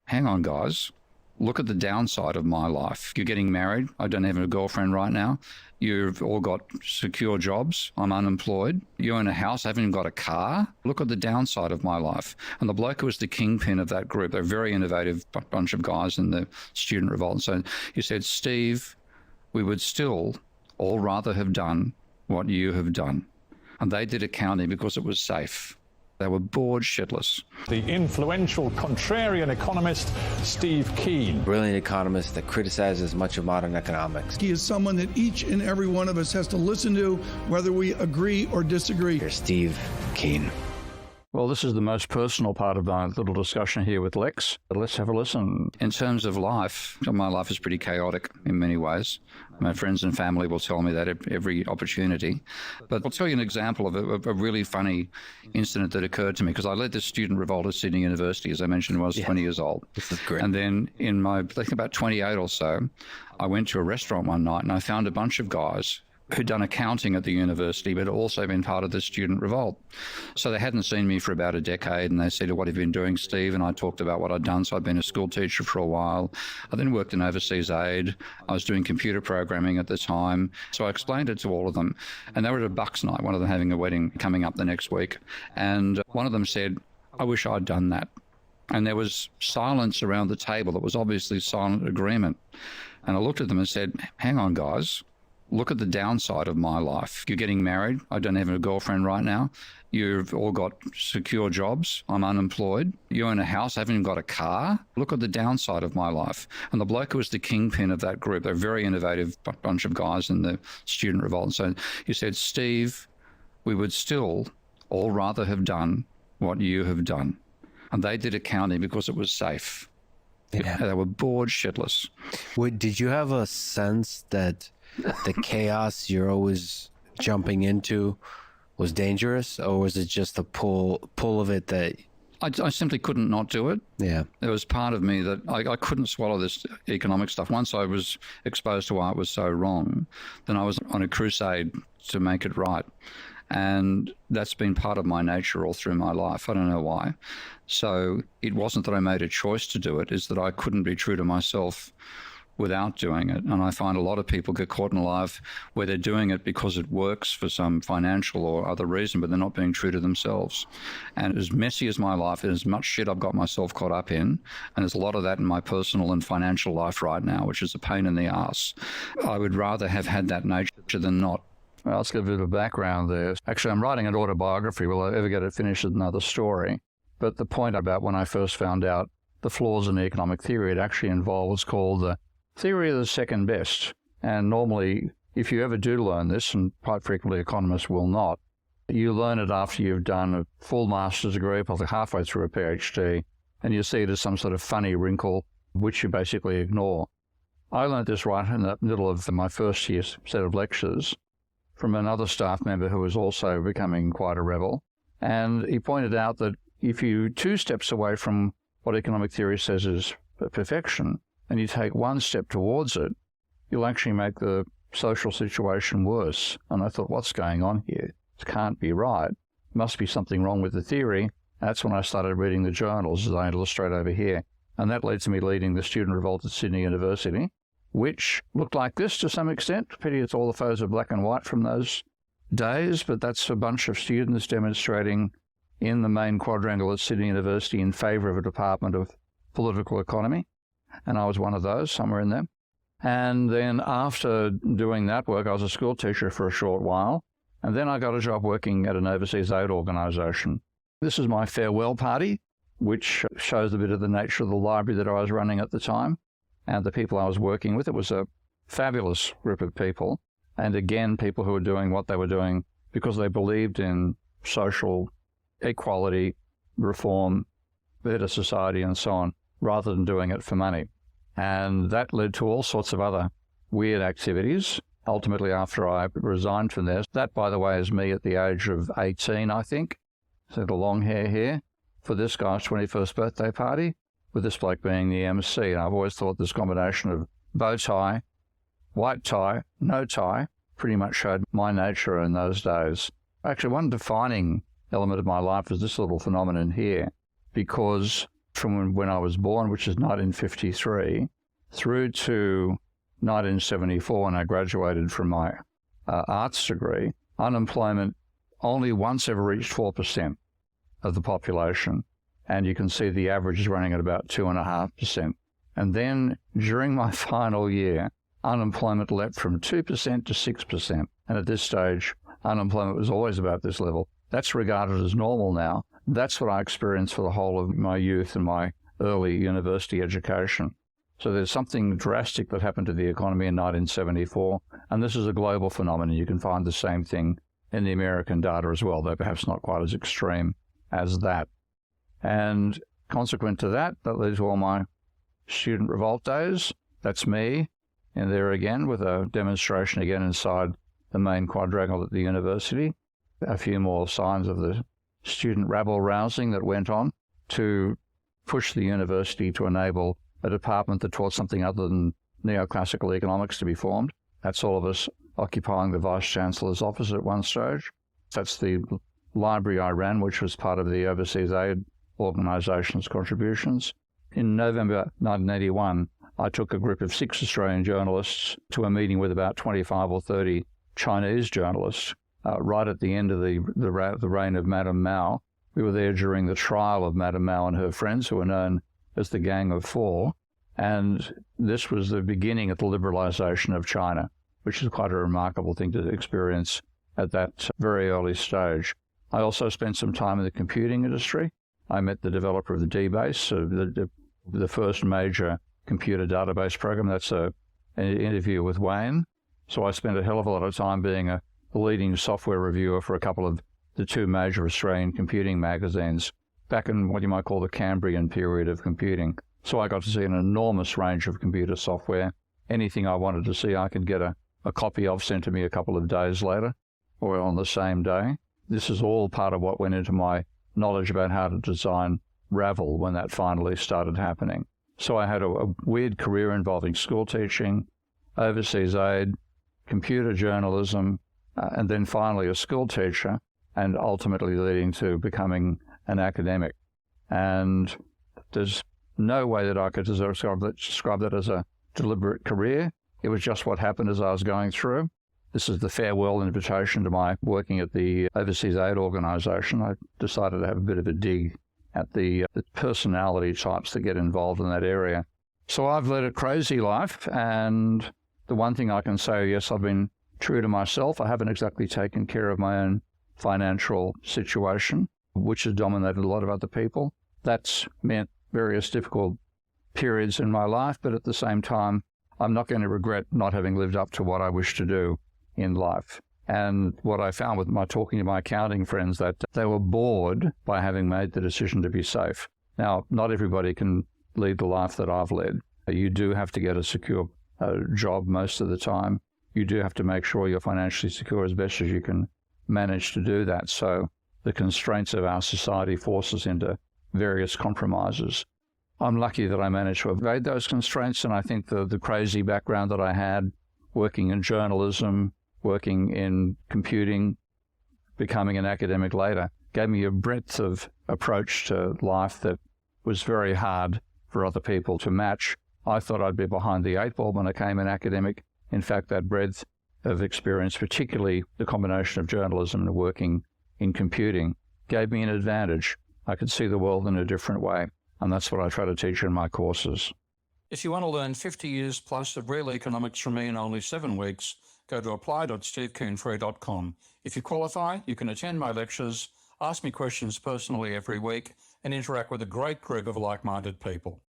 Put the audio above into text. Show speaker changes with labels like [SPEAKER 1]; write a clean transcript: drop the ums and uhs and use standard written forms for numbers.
[SPEAKER 1] hang on, guys, look at the downside of my life. You're getting married. I don't have a girlfriend right now. You've all got secure jobs. I'm unemployed. You own a house. I haven't even got a car. Look at the downside of my life. And the bloke who was the kingpin of that group, they're a very innovative bunch of guys in the student revolt. And so he said, Steve, we would still all rather have done what you have done. And they did accounting because it was safe. They were bored shitless.
[SPEAKER 2] The influential contrarian economist, Steve Keen.
[SPEAKER 3] Brilliant economist that criticizes much of modern economics.
[SPEAKER 4] He is someone that each and every one of us has to listen to, whether we agree or disagree.
[SPEAKER 3] Here's Steve Keen.
[SPEAKER 5] Well, this is the most personal part of my little discussion here with Lex. But let's have a listen.
[SPEAKER 1] In terms of life, my life is pretty chaotic in many ways. My friends and family will tell me that every opportunity. But I'll tell you an example of a really funny incident that occurred to me, because I led this student revolt at Sydney University, as I mentioned, when I was 20 years old.
[SPEAKER 3] This is great.
[SPEAKER 1] And then in my, I think about 28 or so, I went to a restaurant one night and I found a bunch of guys who'd done accounting at the university, but also been part of the student revolt. So they hadn't seen me for about a decade, and they said, what have you been doing, Steve? And I talked about what I'd done. So I'd been a school teacher for a while. I then worked in overseas aid. I was doing computer programming at the time. So I explained it to all of them. And they were at a Bucks night, one of them having a wedding coming up the next week. And one of them said, I wish I'd done that. And there was silence around the table. It was obviously silent agreement. And I looked at them and said, hang on, guys. Look at the downside of my life. You're getting married. I don't have a girlfriend right now. You've all got secure jobs. I'm unemployed. You own a house. I haven't even got a car. Look at the downside of my life. And the bloke who was the kingpin of that group, they're a very innovative bunch of guys in the student revolt. And so he said, Steve, we would still all rather have done what you have done. And they did accounting because it was safe.
[SPEAKER 3] Yeah.
[SPEAKER 1] They were bored shitless.
[SPEAKER 3] Did you have a sense that the chaos you're always jumping into was dangerous, or was it just the pull of it that...
[SPEAKER 1] I simply couldn't not do it.
[SPEAKER 3] Yeah.
[SPEAKER 1] There was part of me that I couldn't swallow this economic stuff. Once I was exposed to why it was so wrong, then I was on a crusade to make it right. And that's been part of my nature all through my life. I don't know why. So it wasn't that I made a choice to do it, it's that I couldn't be true to myself without doing it. And I find a lot of people get caught in life where they're doing it because it works for some financial or other reason, but they're not being true to themselves. And as messy as my life is, as much shit I've got myself caught up in, and there's a lot of that in my personal and financial life right now, which is a pain in the ass. I would rather have had that nature than not.
[SPEAKER 5] Well, let's give a bit of background there. Actually, I'm writing an autobiography. Will I ever get it finished is another story. But the point about when I first found out the flaws in the economic theory, it actually involved what's called the theory of the second best. And normally, if you ever do learn this, and quite frequently economists will not, you learn it after you've done a full master's degree, probably halfway through a Ph.D., and you see it as some sort of funny wrinkle, which you basically ignore. I learned this right in the middle of my first year set of lectures from another staff member who was also becoming quite a rebel. And he pointed out that if you 2 steps away from what economic theory says is perfection, and you take 1 step towards it, you'll actually make the social situation worse. And I thought, what's going on here? It can't be right. Must be something wrong with the theory. That's when I started reading the journals, as I illustrate over here. And that led to me leading the student revolt at Sydney University, which looked like this to some extent. Pity it's all the photos are black and white from those days, but that's a bunch of students demonstrating in the main quadrangle at Sydney University in favour of a department of political economy. And I was one of those, somewhere in there. And then after doing that work, I was a school teacher for a short while. And then I got a job working at an overseas aid organisation. This is my farewell party, which shows a bit of the nature of the library that I was running at the time and the people I was working with. It was a fabulous group of people. And again, people who were doing what they were doing because they believed in social equality, reform, better society, and so on, rather than doing it for money. And that led to all sorts of other weird activities. Ultimately, after I resigned from there, that, by the way, is me at the age of 18, I think. So the long hair here for this guy's 21st birthday party, with this bloke being the MC. And I've always thought this combination of bow tie, white tie, no tie, pretty much showed my nature in those days. Actually, one defining element of my life is this little phenomenon here, because from when I was born, which is 1953, through to 1974 when I graduated from my arts degree, unemployment only once ever reached 4% of the population. And you can see the average is running at about 2.5%. And then during my final year, unemployment leapt from 2% to 6%. And at this stage, unemployment was always about this level. That's regarded as normal now. That's what I experienced for the whole of my youth and my early university education. So there's something drastic that happened to the economy in 1974, and this is a global phenomenon. You can find the same thing in the American data as well, though perhaps not quite as extreme as that. And consequent to that, that led to all my student revolt days. That's me in there again with a demonstration again inside the main quadrangle at the university. A few more signs of the student rabble-rousing that went on to push the university to enable a department that taught something other than neoclassical economics to be formed. That's all of us occupying the Vice-Chancellor's office at one stage. That's the library I ran, which was part of the Overseas Aid Organisation's contributions. In November 1981, I took a group of 6 Australian journalists to a meeting with about 25 or 30 Chinese journalists right at the end of the reign of Madame Mao. We were there during the trial of Madame Mao and her friends, who were known as the Gang of Four. And this was the beginning of the liberalisation of China, which is quite a remarkable thing to experience at that very early stage. I also spent some time in the computing industry. I met the developer of the D-Base, the first major computer database program. That's an interview with Wayne. So I spent a hell of a lot of time being a leading software reviewer for a couple of the 2 major Australian computing magazines back in what you might call the Cambrian period of computing. So I got to see an enormous range of computer software. Anything I wanted to see, I could get a copy of sent to me a couple of days later or on the same day. This is all part of what went into my knowledge about how to design Ravel when that finally started happening. So I had a weird career involving school teaching, overseas aid, computer journalism, and then finally a school teacher, and ultimately leading to becoming an academic. And there's no way that I could describe that as a deliberate career. It was just what happened as I was going through. This is the farewell invitation to my working at the Overseas Aid Organisation. I decided to have a bit of a dig at the personality types that get involved in that area. So I've led a crazy life, and the one thing I can say, yes, I've been true to myself. I haven't exactly taken care of my own financial situation, which has dominated a lot of other people. That's meant various difficult periods in my life, but at the same time, I'm not going to regret not having lived up to what I wish to do in life. And what I found with my talking to my accounting friends, that they were bored by having made the decision to be safe. Now, not everybody can lead the life that I've led. You do have to get a secure job most of the time. You do have to make sure you're financially secure as best as you can manage to do that. So the constraints of our society force us into various compromises. I'm lucky that I managed to evade those constraints, and I think the crazy background that I had, working in journalism, working in computing, becoming an academic later, gave me a breadth of approach to life that was very hard for other people to match. I thought I'd be behind the 8 ball when I came an academic. In fact, that breadth of experience, particularly the combination of journalism and working in computing, gave me an advantage. I could see the world in a different way, and that's what I try to teach in my courses.
[SPEAKER 6] If you want to learn 50 years plus of real economics from me in only 7 weeks, go to apply.stevekeenfree.com. If you qualify, you can attend my lectures, ask me questions personally every week, and interact with a great group of like-minded people.